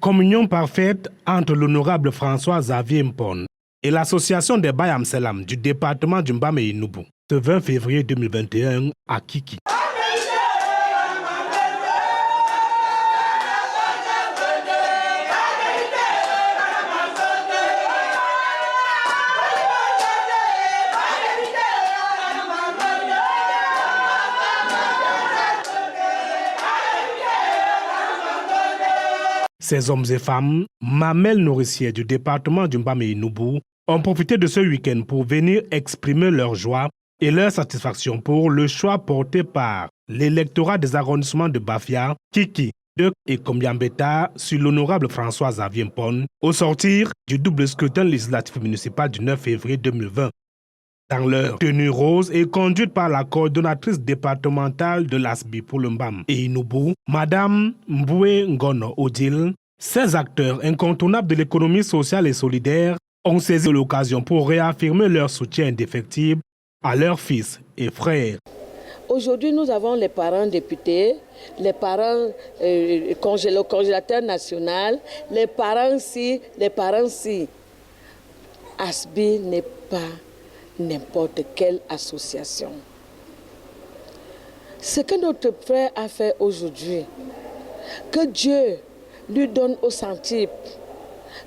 Communion parfaite entre l'honorable François-Xavier Mpone et l'association des Baye Amselam du département du Mbam et Inoubou, ce 20 février 2021 à Kiki. Ces hommes et femmes, mamelles nourricières du département du Mbam et Inoubou, ont profité de ce week-end pour venir exprimer leur joie et leur satisfaction pour le choix porté par l'électorat des arrondissements de Bafia, Kiki, Deuk et Kombiambeta sur l'honorable François-Xavier Mpone au sortir du double scrutin législatif municipal du 9 février 2020. Dans leur tenue rose et conduite par la coordonnatrice départementale de l'ASBI pour le Mbam et Inoubou, Madame Mboué Ngono Odile, ces acteurs incontournables de l'économie sociale et solidaire ont saisi l'occasion pour réaffirmer leur soutien indéfectible à leurs fils et frères. Aujourd'hui, nous avons les parents députés, les parents le congélateur national, les parents ci, les parents ci. ASBI n'est pas n'importe quelle association. Ce que notre frère a fait aujourd'hui, que Dieu lui donne au centuple,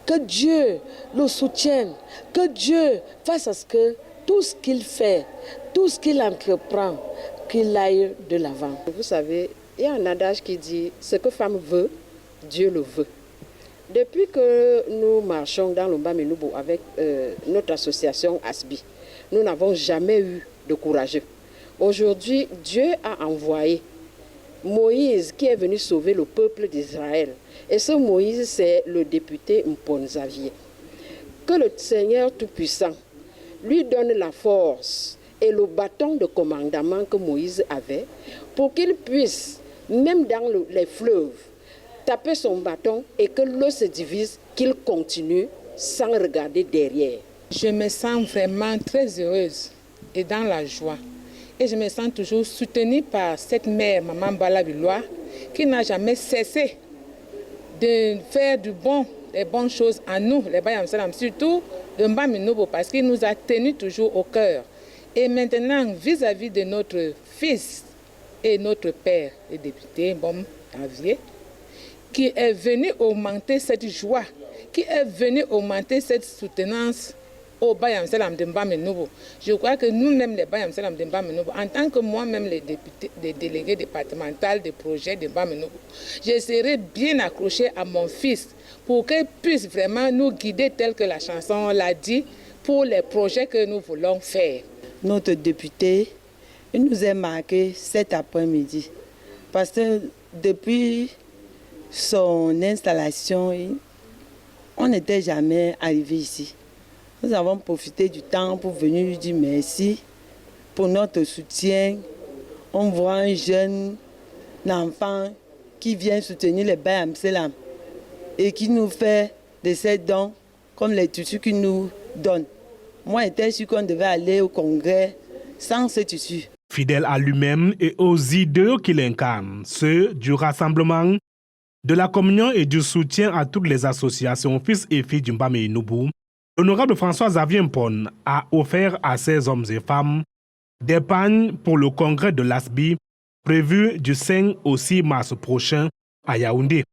que Dieu le soutienne, que Dieu fasse à ce que tout ce qu'il fait, tout ce qu'il entreprend, qu'il aille de l'avant. Vous savez, il y a un adage qui dit « ce que femme veut, Dieu le veut ». Depuis que nous marchons dans le Mbam et Inoubou avec notre association ASBI, nous n'avons jamais eu de courageux. Aujourd'hui, Dieu a envoyé Moïse qui est venu sauver le peuple d'Israël. Et ce Moïse, c'est le député Mpone Xavier. Que le Seigneur Tout-Puissant lui donne la force et le bâton de commandement que Moïse avait pour qu'il puisse, même dans les fleuves, taper son bâton et que l'eau se divise, qu'il continue sans regarder derrière. Je me sens vraiment très heureuse et dans la joie. Et je me sens toujours soutenue par cette mère, Maman Balabilois, qui n'a jamais cessé de faire des bonnes choses à nous, les Baye Amselam, surtout de Mbam et Inoubou, parce qu'il nous a tenus toujours au cœur. Et maintenant, vis-à-vis de notre fils et notre père, le député Mbam Xavier, qui est venu augmenter cette joie, qui est venu augmenter cette soutenance au Baye Amselam de Mbam et Inoubou. Je crois que nous-mêmes, les Baye Amselam de Mbam et Inoubou, en tant que moi-même, les délégués départementaux des projets de Mbam et Inoubou, je serai bien accroché à mon fils pour qu'il puisse vraiment nous guider tel que la chanson l'a dit pour les projets que nous voulons faire. Notre député, il nous a marqué cet après-midi parce que depuis son installation, on n'était jamais arrivé ici. Nous avons profité du temps pour venir lui dire merci pour notre soutien. On voit un jeune enfant qui vient soutenir les Baye Amselam et qui nous fait de ces dons comme les tissus qu'il nous donne. Moi, j'étais sûr qu'on devait aller au congrès sans ce tissu. Fidèle à lui-même et aux idéaux qu'il incarne, ceux du rassemblement, de la communion et du soutien à toutes les associations fils et filles du Mbam et Inoubou, l'honorable François-Xavier Mpone a offert à ces hommes et femmes des pagnes pour le congrès de l'ASBI prévu du 5 au 6 mars prochain à Yaoundé.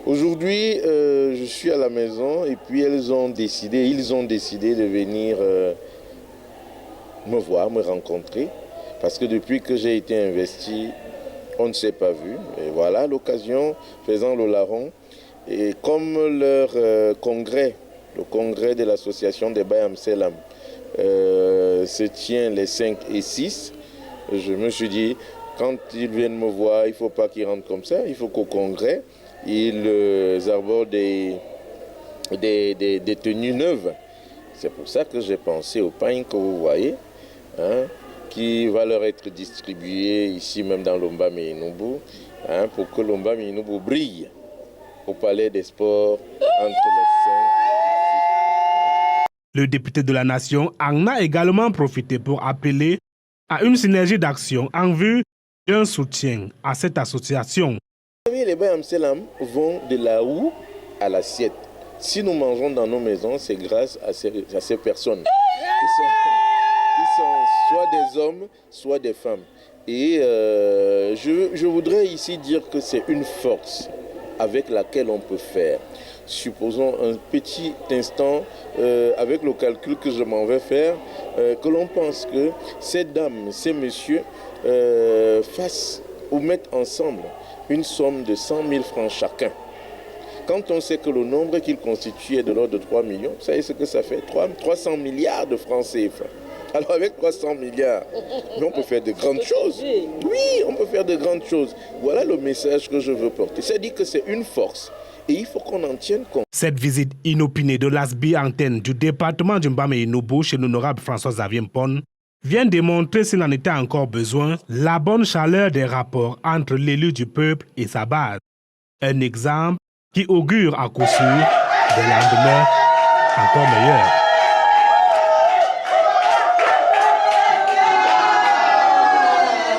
Aujourd'hui, je suis à la maison et puis ils ont décidé de venir me voir, me rencontrer. Parce que depuis que j'ai été investi, on ne s'est pas vu. Et voilà l'occasion, faisant le larron. Et comme leur congrès, le congrès de l'association des Baye Amselam, se tient les 5 et 6, je me suis dit, quand ils viennent me voir, il ne faut pas qu'ils rentrent comme ça, il faut qu'au congrès, ils arborent des tenues neuves. C'est pour ça que j'ai pensé au pain que vous voyez, hein, qui va leur être distribué ici même dans l'Ombamé-Inoubou, pour que l'Ombamé-Inoubou brille au Palais des Sports entre les 5. Le député de la Nation en a également profité pour appeler à une synergie d'action en vue d'un soutien à cette association. Les Bayamselam vont de la houe à l'assiette. Si nous mangeons dans nos maisons, c'est grâce à ces personnes qui sont soit des hommes, soit des femmes. Et je voudrais ici dire que c'est une force avec laquelle on peut faire. Supposons un petit instant, avec le calcul que je m'en vais faire, que l'on pense que ces dames, ces messieurs fassent ou mettent ensemble une somme de 100 000 francs chacun. Quand on sait que le nombre qu'ils constituent est de l'ordre de 3 millions, vous savez ce que ça fait? 300 milliards de francs CFA. Alors avec 300 milliards, on peut faire de grandes choses. Oui, on peut faire de grandes choses. Voilà le message que je veux porter. C'est-à-dire que c'est une force. Et il faut qu'on en tienne compte. Cette visite inopinée de l'ASBI antenne du département du Mbamé-Inoubou chez l'honorable François-Xavier Mpone vient démontrer, s'il en était encore besoin, la bonne chaleur des rapports entre l'élu du peuple et sa base. Un exemple qui augure à coup sûr des lendemains encore meilleurs.